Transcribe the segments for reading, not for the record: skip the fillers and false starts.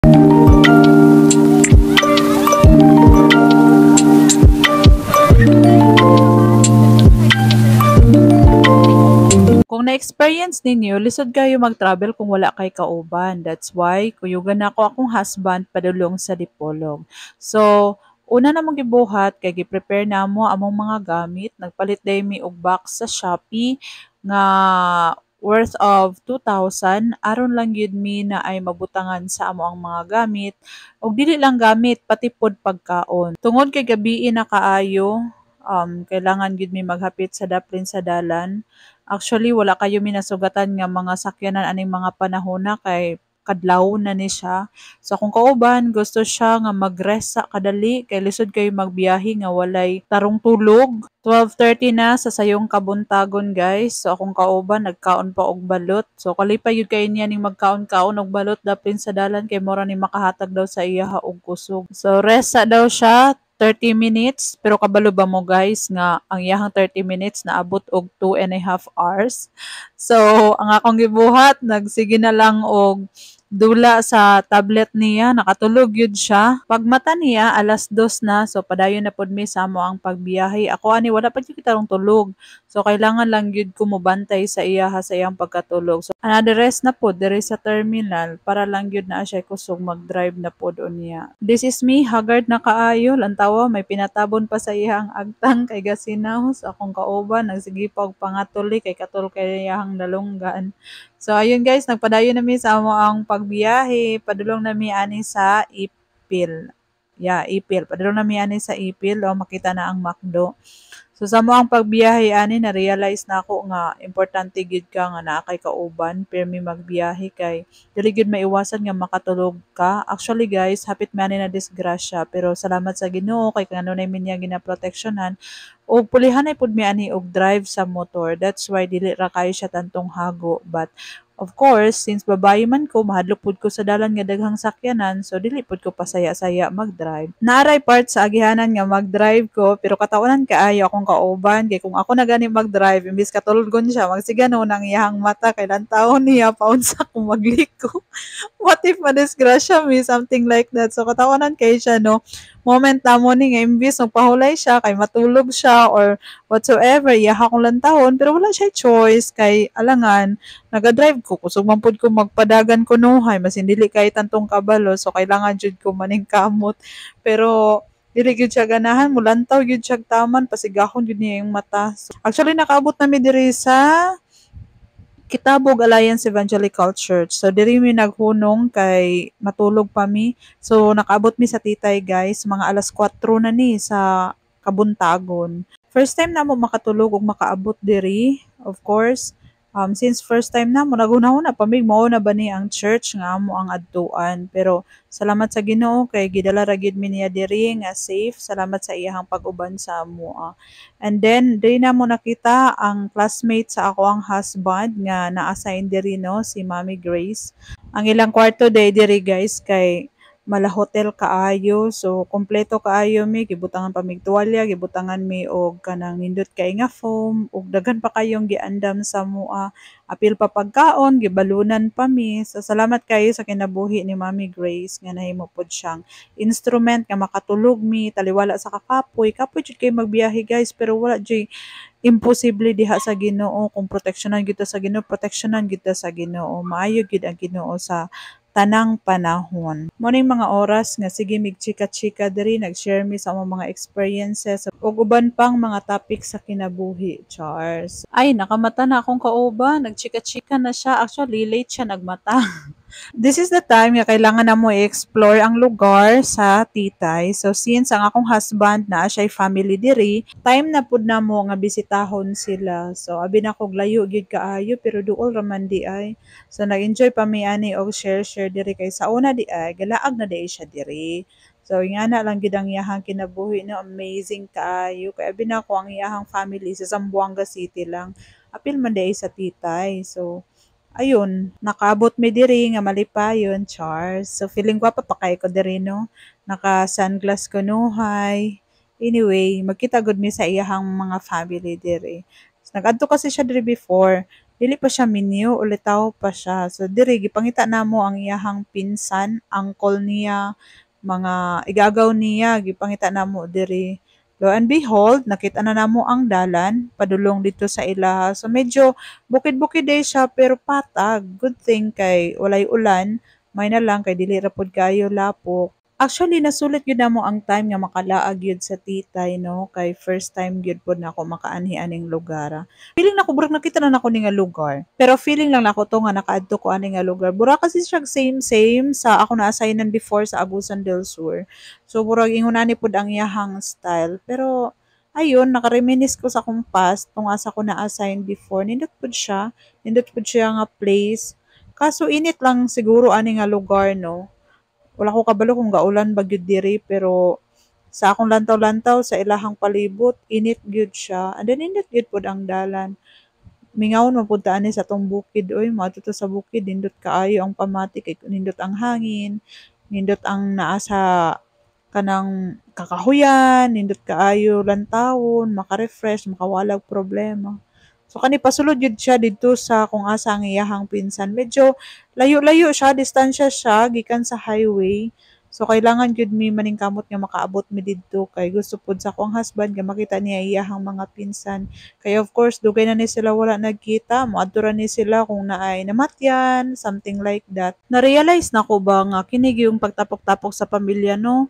Kung na-experience ninyo, lisod kayo mag-travel kung wala kay kauban. That's why, kuyugan na ako akong husband padulong sa Dipolog. So, una namang gibuhat, kay gi-prepare na mo among mga gamit. Nagpalit day mi og box sa Shopee nga worth of 2,000. Aron lang yun mi na ay mabutangan sa amo ang mga gamit. Og dili lang gamit, pati pod pagkaon. Tungod kay gabi na kaayo, kailangan gid mi maghapit sa daplin sa dalan. Actually, wala kayo minasugatan nga mga sakyanan aning mga panahona kay kadlaw na ni siya. So kung kauban, gusto siya nga mag-rest sa kadali kay lisod kayo magbiyahe nga walay tarong tulog. 12:30 na sa sayong kabuntagon guys. So akong kauban nagkaon pa og balot. So kalipay yun kayo niya ning magkaon-kaon og balot dapin sa dalan kay mora ni makahatag daw sa iya og kusog. So rest sa daw siya 30 minutes, pero kabalo ba mo guys nga ang iyahang 30 minutes naabot og 2.5 hours. So, ang akong gibuhat, nagsige na lang og dula sa tablet niya, nakatulog yun siya. Pagmata niya, alas 2 na, so padayon na pod mi sa amo ang pagbiyahe. Ako ani, wala pa yun kitarong tulog. So, kailangan lang yun ko mubantay sa iya sa iyang pagkatulog. So, another rest na pod, diri sa terminal, para lang yun na siya kusog mag-drive na pod niya. This is me, haggard na kaayo, lantawa, may pinatabon pa sa iyang agtang kay gasinaw. So, akong kauban, nagsige pa og pangatuli kay katul kay iyang dalunggan. So, ayun guys, nagpadayon nami sa amo ang pagbiyahe. Padulong nami ani sa Ipil. Yeah, Ipil. Padulong nami ani sa Ipil. O, makita na ang McDo. So, sa mo ang pagbiyahe ani, na-realize na ako nga importante gid ka nga naa kay kauban pirmi magbiyahe kay dili gid maiwasan nga makatulog ka. Actually guys, hapit man na disgrasya pero salamat sa Ginoo kay kanunay minya ginaproteksyonan og pulihanay pud mi ani og drive sa motor. That's why dili ra kayo siya tantong hago. But of course, since babae man ko, mahadlok pud ko sa dalan nga daghang sakyanan, so dili pud ko pasaya-saya mag-drive. Naaray part sa agihanan nga mag-drive ko, pero katawanan kaayo akong kauban kay kung ako na gani mag-drive, imbis katulgon siya, magsigano nang iyang mata kay lantawon niya paunsa kung magliko. What if madisgrasya mi, something like that. So katawanan kay siya no. Moment na mo ni nga imbis magpahulay siya kay matulog siya or whatsoever, iyaha kong lantahon pero wala siya choice kay alangan naga-drive ko kusog man pud ko magpadagan kunuhay masin dili kay tantong kabalo so kailangan jud ko maning kamot pero dili gyud siya ganahan mulantaw gyud siya taman pasigahon gyud niya yung mata. So, actually nakaabot na mi diri sa Kitabog Alliance Evangelical Church. So diri mi naghunong kay matulog pa mi. So nakaabot mi sa titay guys, mga alas 4 na ni sa kabuntagon. First time na mo makatulog ug makaabot diri, of course. Since first time na mo naghunahuna pa mi mao na ba ni ang church nga amo ang adtuan. Pero salamat sa Ginoo kay gidala ra gyud mi niya diri nga safe. Salamat sa iyahang pag-uban sa amo. And then diri na mo nakita ang classmate sa ako ang husband nga na-assign diri no si Mommy Grace. Ang ilang kwarto day diri guys kay mala hotel kaayo so kompleto kaayo mi gibutangan pa mig tuwalya gibutangan mi og kanang nindot kay nga foam ug daghan pa kayong giandam sa mua apil pa pagkaon gibalunan pa mi so salamat kayo sa kinabuhi ni Mommy Grace nga nahimo pod siyang instrument nga makatulog mi taliwala sa kapoy jud kay magbiyahe guys pero wala jud imposible diha sa Ginoo kung proteksyonan gyud ta sa Ginoo proteksyonan gyud ta sa Ginoo maayo gyud ang Ginoo sa tanang panahon. Mo ning mga oras nga sige mig chika-chika diri nag-share mi sa among mga experiences ug uban pang mga topic sa kinabuhi. Chars. Ay nakamata na akong kauban, nagchika-chika na siya. Actually late siya nagmata. This is the time nga kailangan na mo i-explore ang lugar sa Titay. So since ang akong husband na siya'y family diri, time na pud na mo nga bisitahon sila. So abi na kog layo gyud kaayo pero duol raman di ay. So nag-enjoy pa mi ani og share diri kay sa una di ay galaag na di siya diri. So nga na lang gid ang iyahang kinabuhi no amazing kaayo kay abi na ko ang iyahang family sa Zamboanga City lang. Apil man di sa Titay. So ayun, nakaabot mi diri nga malipayon, Chars. So feeling ko pa kay ko diri no. Naka-sunglass ko nuhay. Anyway, magkita gud mi sa iyahang mga family diri. So, nag-adto kasi siya diri before. dili pa siya minyo, ulitaw pa siya. So diri gipangita namo ang iyahang pinsan, uncle niya, mga igagaw niya, gipangita namo diri. Lo and behold, nakita na namo ang dalan padulong dito sa ilaha. So medyo bukid-bukid day siya pero patag. Good thing kay walay ulan, may na lang kay dili ra pud kayo lapok. Actually, nasulit gyud namo ang time nga makalaag gyud sa Titay, no? Kay first time gyud pod nako makaanhi aning lugar. Feeling nako burag nakita na nako ni nga lugar. Pero feeling lang nako to nga nakaadto ko ani nga lugar. Burag kasi siya same sa ako na assignan before sa Agusan del Sur. So burag ingon ani pod ang iyahang style. Pero ayun, nakareminis ko sa akong past kung asa ko na-assign before. Nindot pod siya nga place. Kaso init lang siguro ani nga lugar, no? Wala ko kabalo kung gaulan ba gyud diri pero sa akong lantaw-lantaw sa ilahang palibot init gyud siya and then init gyud pod ang dalan. Mingawon man pud ta ani sa tong bukid oy, moadto ta sa bukid nindot kaayo ang pamati kay nindot ang hangin, nindot ang naa sa kanang kakahuyan, nindot kaayo lantawon, maka-refresh, makawalag problema. So kani pasulod jud siya didto sa kung asa ang iyahang pinsan. Medyo layo-layo siya, distansya siya gikan sa highway. So kailangan jud mi maningkamot nga makaabot mi didto kay gusto pud sa akong husband nga makita niya iyahang mga pinsan. Kaya of course dugay na ni sila wala nagkita, moadto ra ni sila kung naay namatyan, something like that. Na-realize na ko ba nga kini yung pagtapok-tapok sa pamilya, no?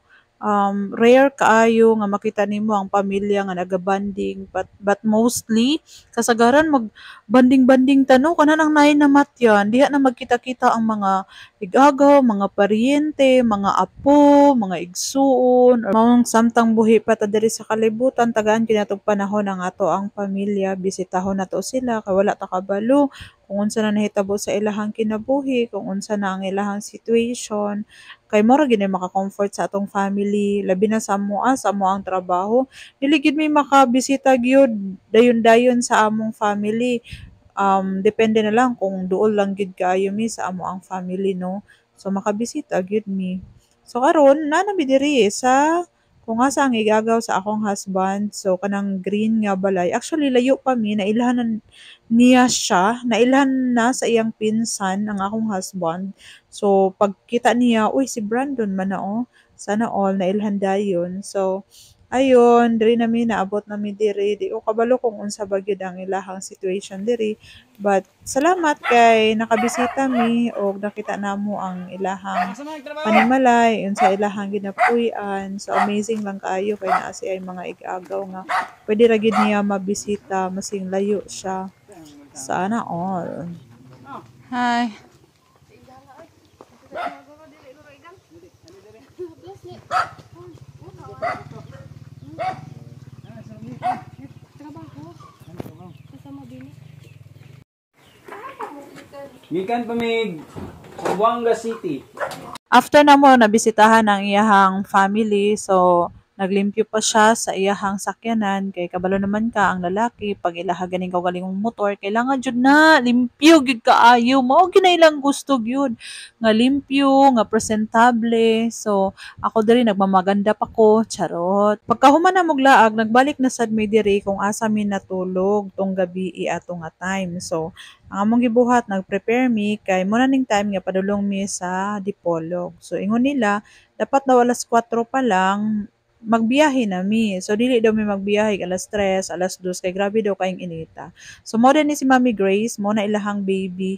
Rare kaayo nga makita nimo ang pamilya nga naga-bonding but mostly kasagaran mag-banding-banding tano kana nang naay namatyan diha na magkita-kita ang mga igagaw, mga paryente, mga apo, mga igsuon or maong samtang buhi pa ta diri sa kalibutan tagaan kinatong panahon ang ato ang pamilya bisitahon nato sila kay wala ta kabalo kung unsa na nahitabo sa ilahang kinabuhi, kung unsa na ang ilahang situation. Kay mora gid maka-comfort sa atong family, labi na sa amo ang trabaho. Dili gid mi makabisita gyud dayon-dayon sa among family. Depende na lang kung duol lang gid kaayo mi sa amo ang family, no. So makabisita gyud mi. So karon naa mi diri sa kung asa ang igagaw sa akong husband. So kanang green nga balay. Actually layo pa mi nailhanan niya siya, nailhan na sa iyang pinsan ang akong husband. So pagkita niya, uy si Brandon man na oh. Sana all nailhan dayon. So ayun, diri nami naabot nami diri. Di ko kabalo kung unsa ba gyud ang ilahang situation diri. But salamat kay nakabisita mi o nakita namo ang ilahang panimalay, unsa ilahang ginapuy-an. So amazing lang kaayo kay naa siya ay mga ig-agaw nga pwede ra gyud niya mabisita masing layo siya. Sana all. Hi. Gikan pa mig Buanga City. After na mo nabisitahan ang iyahang family, so naglimpyo pa siya sa iyahang sakyanan kay kabalo naman ka ang lalaki pag ilaha ganing kaugalingong motor kailangan jud na limpyo gyud kaayo mao ginailang gusto gyud nga limpyo nga presentable. So ako diri nagmamaganda pa ko, charot. Pagkahuman na muglaag nagbalik na sad mi diri kung asa mi natulog tong gabi ato nga time. So ang among gibuhat nag-prepare mi kay mo na ning time nga padulong mi sa Dipolog. So ingon nila dapat daw alas 4 pa lang magbiyahe na mi. So dili daw mi magbiyahe alas 3, alas 2 kay grabe daw kayong inita. So mo din ni si Mami Grace, mo na ilahang baby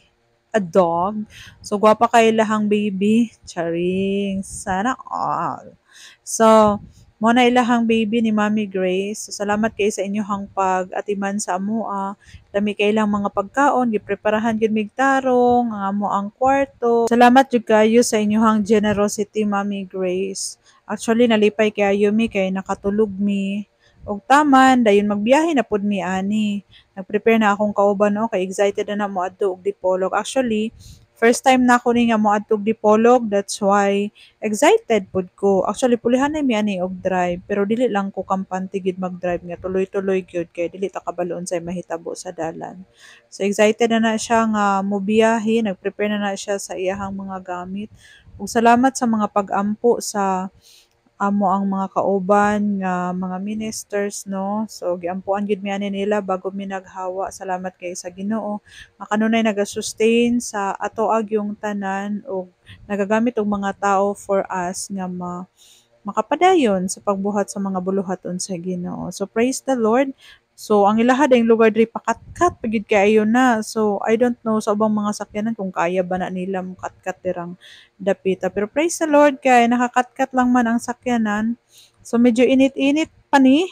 a dog. So gwapa kay ilahang baby. Charing. Sana all. So mo na ilahang baby ni Mami Grace. So, salamat kay sa inyohang pag-atiman sa amoa. Lami kay ilang mga pagkaon, gipreparahan gyud mig tarong, ang amo ang kwarto. Salamat jud kayo sa inyohang generosity, Mami Grace. Actually nalipay kayo mi kay nakatulog mi. Og taman dayon magbiyahe na pud mi ani. Nag-prepare na akong kauban no kay excited na mo adto og Dipolog. Actually, first time na ako ni nga mo adto og Dipolog, that's why excited pud ko. Actually pulihan na mi ani og drive pero dili lang ko kampante gid mag-drive nga tuloy-tuloy gyud kay dili ta kabalo unsay mahitabo sa dalan. So excited na siya nga mobiyahe, nag-prepare na siya sa iyahang mga gamit. Ug salamat sa mga pag-ampo sa amo ang mga kauban nga mga ministers no. So giampuan gid mi ani nila bago mi naghawa. Salamat kay sa Ginoo. Kanunay naga-sustain sa atoag yung tanan o nagagamit og mga tao for us nga makapadayon sa pagbuhat sa mga buluhaton sa Ginoo. So praise the Lord. So ang ilaha dayong lugar diri pakatkat pagid kaayo na. So I don't know sa ubang mga sakyanan kung kaya ba na nila makatkat dirang dapita. Pero praise the Lord kay nakakatkat lang man ang sakyanan. So medyo init-init pa ni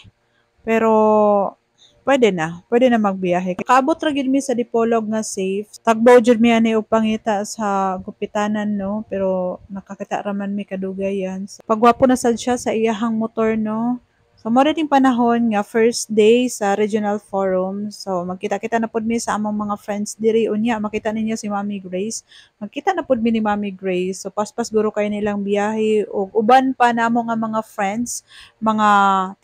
pero pwede na magbiyahe. Kaabot ra gid mi sa Dipolog nga safe. Tagbaw jud mi ani og pangita sa gupitanan no, pero nakakita ra man mi kadugayan. So, pagwapo na sad siya sa iyahang motor no. So mo rin panahon nga first day sa regional forum. So magkita-kita na pud mi sa among mga friends diri unya makita ninyo si Mami Grace. Magkita na pud mi ni Mami Grace. So paspas guro kay nilang biyahe ug uban pa namo nga mga friends, mga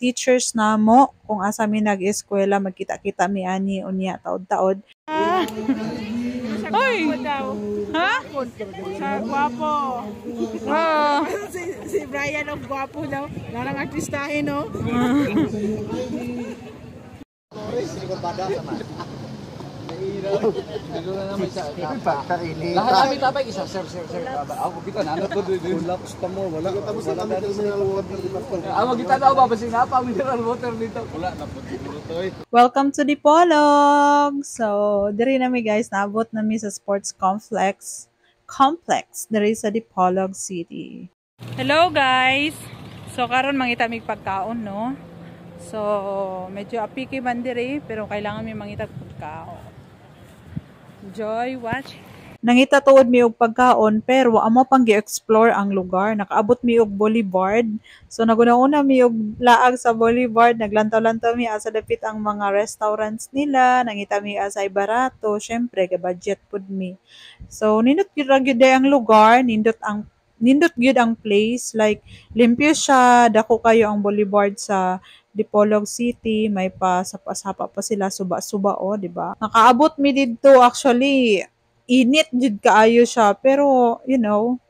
teachers namo kung asa mi nag-eskwela magkita-kita mi ani unya taod-taod. Hoy! Ha? Sa gwapo. Oh. Si Brian ang gwapo daw. Larang artistahin, no? Lahat kami tapay isa sir. Ako kita na ano to din. Wala pa mo, wala ka mo sa mineral water department. Ako kita daw ba basin na pa mineral water dito. Wala na po dito eh. Welcome to Dipolog! So, diri na mi guys, naabot na mi sa sports complex diri sa Dipolog City. Hello guys! So, karon mangita mi pagkaon, no? So, medyo apiki man diri, pero kailangan mi mangita pagkaon. Enjoy, watch! Nangita tuod mi og pagkaon pero amo pang gi-explore ang lugar. Nakaabot mi og boulevard. So naguna-una mi og laag sa boulevard, naglantaw-lantaw mi asa dapit ang mga restaurants nila, nangita mi asay barato, syempre ga budget pud mi. So nindot gyud ra gyud ang lugar, nindot gyud ang place, like limpyo siya, dako kayo ang boulevard sa Dipolog City, may pa sapa-sapa pa sila suba-suba o, di ba? Nakaabot mi didto actually init jud kaayo siya pero you know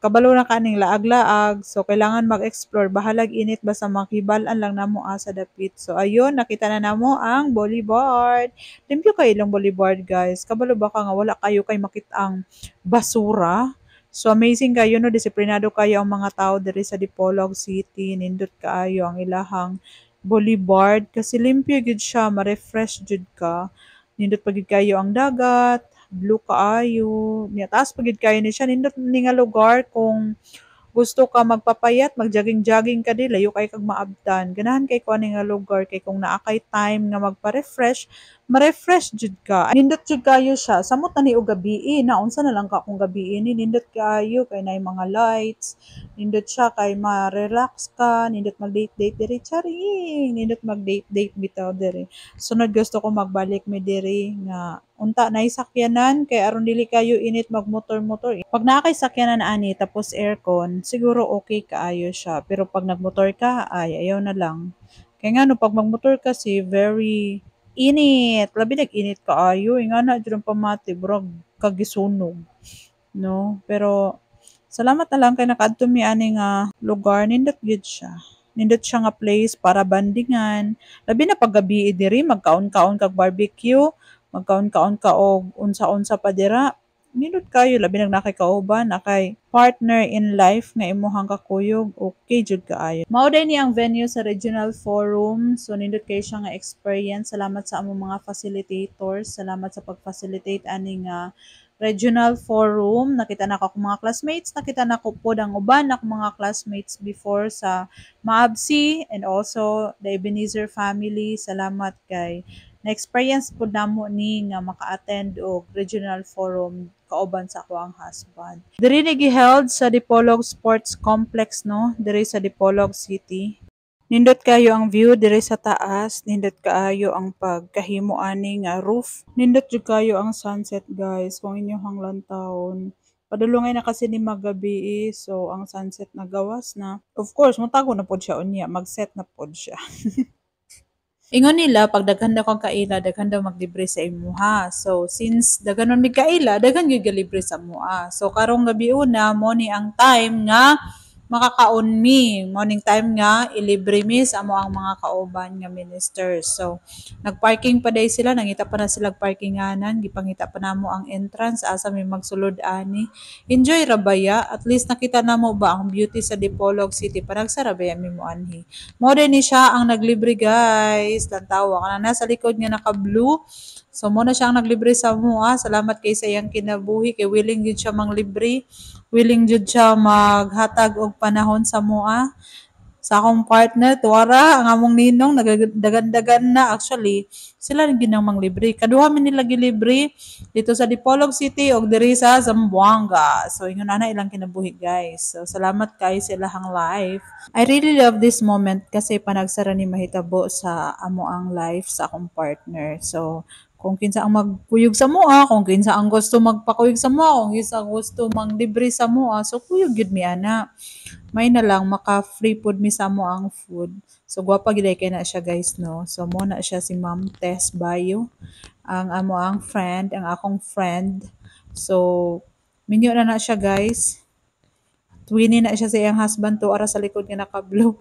kabalo na kaning laag-laag so kailangan mag-explore bahalag init basta makibal-an lang namo sa dapit. So ayun nakita na namo ang boulevard. Limpyo kay ilang boulevard guys. Kabalo ba ka nga wala kayo kay makit-ang basura. So amazing kayo no, disiplinado kayo ang mga tao diri sa Dipolog City. Nindot kaayo ang ilahang boulevard kasi limpyo gid siya, ma-refresh jud ka. Nindot pagid kayo ang dagat, blue kaayo, niya taas pagid kayo ni siya, nindot ni nga lugar kung gusto ka magpapayat, mag-jogging-jogging ka di, layo kay kag maabtan. Ganahan kay ko ani nga lugar kay kung naa kay time nga magpa-refresh, ma-refresh jud ka. Nindot jud kayo siya. Samot na ni og gabi, na unsa na lang ka kung gabi ni nindot kayo kay nay mga lights. Nindot siya kay ma-relax ka, nindot mag-date-date diri charing, nindot mag-date-date bitaw diri. Sunod gusto ko magbalik mi diri nga unta na sakyanan kay aron dili kayo init magmotor-motor. Pag naa kay sakyanan ani tapos aircon, siguro okay kaayo siya. Pero pag nagmotor ka, ay ayaw na lang. Kaya nga no, pag magmotor kasi very init. Labi nag-init kaayo. Nga na dyan pamati, bro, kagisunog. No? Pero salamat na lang kay nakaadto mi ani nga lugar, nindot gyud siya. Nindot siya nga place para bandingan. Labi na pag gabi diri magkaon-kaon kag barbecue, magkaon-kaon ka og unsa-unsa pa dira. Nindot kayo labi nag nakay kauban, nakay partner in life nga imuhang kakuyog, okay jud kaayo. Mao day ni ang venue sa Regional Forum. So nindot kay siya nga experience. Salamat sa among mga facilitators. Salamat sa pag-facilitate ani nga Regional Forum. Nakita na ko akong mga classmates, nakita na ko po ang uban akong mga classmates before sa Maabsi and also the Ebenezer family. Salamat kay na-experience po namo ni nga maka-attend og Regional Forum kauban sa ako ang husband. Diri ni giheld sa Dipolog Sports Complex no, diri sa Dipolog City. Nindot kayo ang view diri sa taas, nindot kaayo ang pagkahimo ani nga roof. Nindot jud kayo ang sunset guys kung inyong lantawon. Padulungay na kasi ni magabi so ang sunset nagawas na. Of course, mutago na pod siya unya, mag-set na pod siya. Ingon nila pag daghan daw kang kaila, daghan daw maglibre sa imuha. So since daghanon mi kaila, daghan gyud libre sa mua. So karong gabi una mo ni ang time nga makakaon mi. Morning time nga, ilibre mi sa amo ang mga kauban nga ministers. So, nagparking pa day sila, nangita pa na sila parkinganan, gipangita pa namo ang entrance, asa mi magsulod ani. Enjoy rabaya, at least nakita namo ba ang beauty sa Dipolog City, panagsarabaya mi mo anhi. Mo din ni siya ang naglibre guys, tantawa, kana nasa likod nga naka-blue. So, mo na siya ang naglibre sa mua. Salamat kay sa iyang kinabuhi, kay willing yun siya manglibre. Willing jud siya maghatag og panahon sa mua. Sa akong partner, tuwara, ang among ninong, nagdagan-dagan na. Actually, sila rin ginang manglibre. Kaduha min nila gilibre dito sa Dipolog City o diri sa Zamboanga. So, yun na ilang kinabuhi guys. So, salamat kay sa ilahang life. I really love this moment kasi panagsara ni mahitabo sa amo ang life sa akong partner. So, kung kinsa ang magkuyog sa mua, kung kinsa ang gusto magpakuyog sa mua, kung kinsa ang gusto manglibre sa mua, so kuyog gid mi ana. May na lang maka-free food mi sa mo ang food. So gwapa gid kay na siya guys no. So mo na siya si Ma'am Tess Bayo, ang amo ang friend, ang akong friend. So minyo na siya guys. Twinny na siya sa iyang husband to ara sa likod nga naka-blue.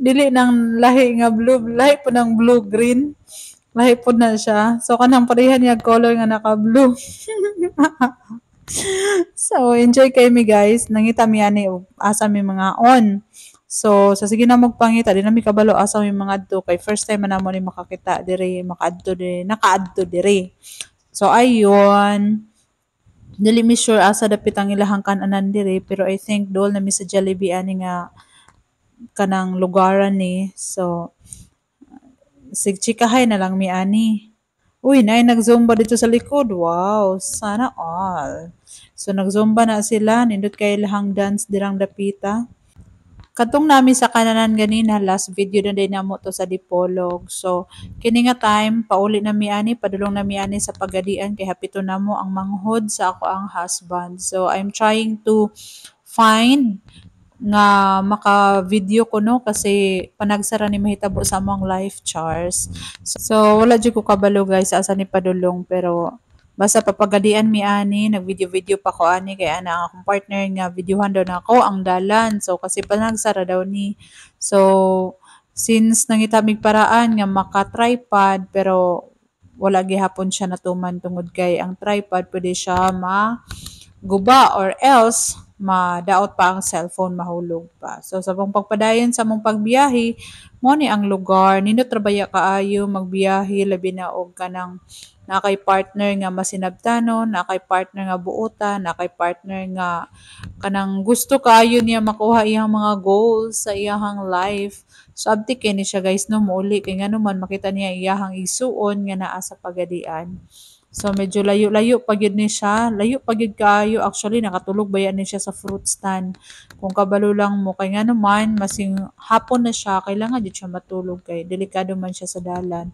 Dili nang lahi nga blue, lahi po ng blue green. Lahi po na siya. So kanang parehan niya color nga naka-blue. So enjoy kay mi guys. Nangita mi ani asa mi mga on. So sa sige na magpangita di na mi kabalo asa mi mga adto kay first time man namo ni makakita diri, makaadto diri, nakaadto diri. So ayun. Dili mi sure asa dapit ang ilahang kananan diri pero I think dol na mi sa Jollibee ani nga kanang lugaran ni. So sigchikahay na lang mi ani. Uy, nag-zumba dito sa likod. Wow, sana all. So nag-zumba na sila, nindot kay lahang dance dirang dapita. Katong nami sa kananan ganina, last video na din namo to sa Dipolog. So kini nga time pauli na mi ani, padulong na mi ani sa pagadian kay hapito namo ang manghod sa ako ang husband. So I'm trying to find nga maka-video ko no kasi panagsara ni mahitabo sa among life chars. So wala jud ko kabalo guys asa ni padulong pero basta papagadian mi ani nag-video-video pa ko ani kay ana ang akong partner nga videohan daw nako ang dalan. So kasi panagsara daw ni. So since nangita mig paraan nga maka-tripod pero wala gihapon siya natuman tungod kay ang tripod pwede siya guba or else madaot pa ang cellphone mahulog pa. So sa pagpadayon sa mong pagbiyahe, mo ni ang lugar nindot trabaya kaayo magbiyahe labi na og kanang na kay partner nga masinabtanon, na kay partner nga buotan, na kay partner nga kanang gusto kaayo niya makuha iyang mga goals sa iyang life. So abti kay ni siya guys no muuli kay ngano man makita niya iyang isuon nga naa sa pagadian. So medyo layo-layo pa gyud ni siya. Layo pa gyud kaayo. Actually nakatulog ba yan ni siya sa fruit stand. Kung kabalo lang mo kay nga naman masing hapon na siya kailangan jud siya matulog kay delikado man siya sa dalan.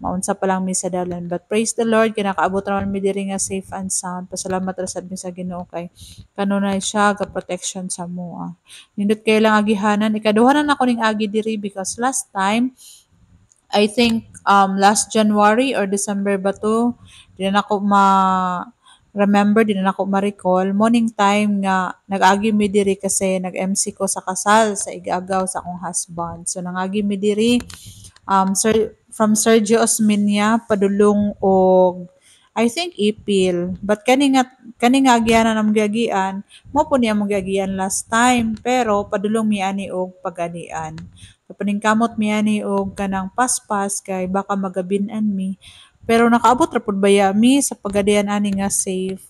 Maunsa pa lang mi sa dalan. But praise the Lord kay nakaabot ra man mi diri nga safe and sound. Pasalamat ra sad mi sa Ginoo kay kanunay siya ga protection sa mo. Nindot kay lang agihanan. Ikaduha na ako ning agi diri because last time I think last January or December ba to, di na ako remember, di na ako ma-recall. Morning time nga, nag-agi mi diri kasi nag-MC ko sa kasal sa igagaw sa akong husband. So, nangagi mi diri from Sergio Osmeña, padulong og I think Ipil. But kani nga agyanan ang gagian, mo po niya mong gagian last time, pero padulong mi ani og paganian. Paningkamot mi ani og kanang paspas kay baka magabinan mi. Pero nakaabot ra pud baya mi sa pagadian ani nga safe.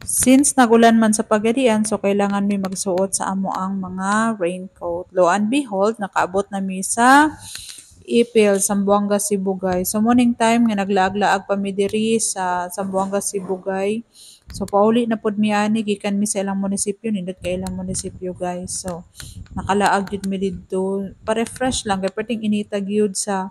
Since nagulan man sa pagadian, so kailangan mi magsuot sa amo ang mga raincoat. Lo and behold, nakaabot na mi sa Ipil, Zamboanga, Sibugay. So morning time nga naglaag-laag pa mi diri sa Zamboanga, Sibugay. So pauli na pud mi ani gikan mi sa ilang munisipyo nindot kay ilang munisipyo guys. So nakalaag jud mi didto pa-refresh lang kay perting inita gyud sa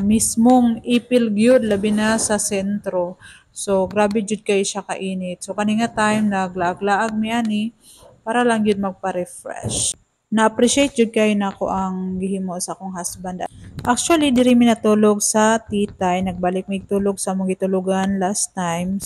mismong Ipil gyud labi na sa sentro. So grabe jud kay siya kainit. So kani nga time naglaag-laag mi ani para lang gyud magpa-refresh. Na-appreciate jud kay nako ang gihimo sa akong husband. Actually diri mi natulog sa titay, nagbalik mi tulog sa mong gitulugan last time.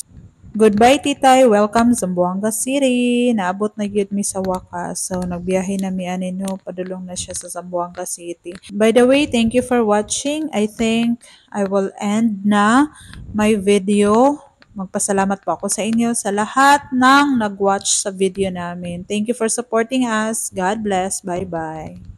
Goodbye, titay. Welcome Zamboanga City. Naabot na gyud mi sa wakas. So, nagbiyahe na mi anino. Padulong na siya sa Zamboanga City. By the way, thank you for watching. I think I will end na my video. Magpasalamat po ako sa inyo sa lahat ng nag-watch sa video namin. Thank you for supporting us. God bless. Bye-bye.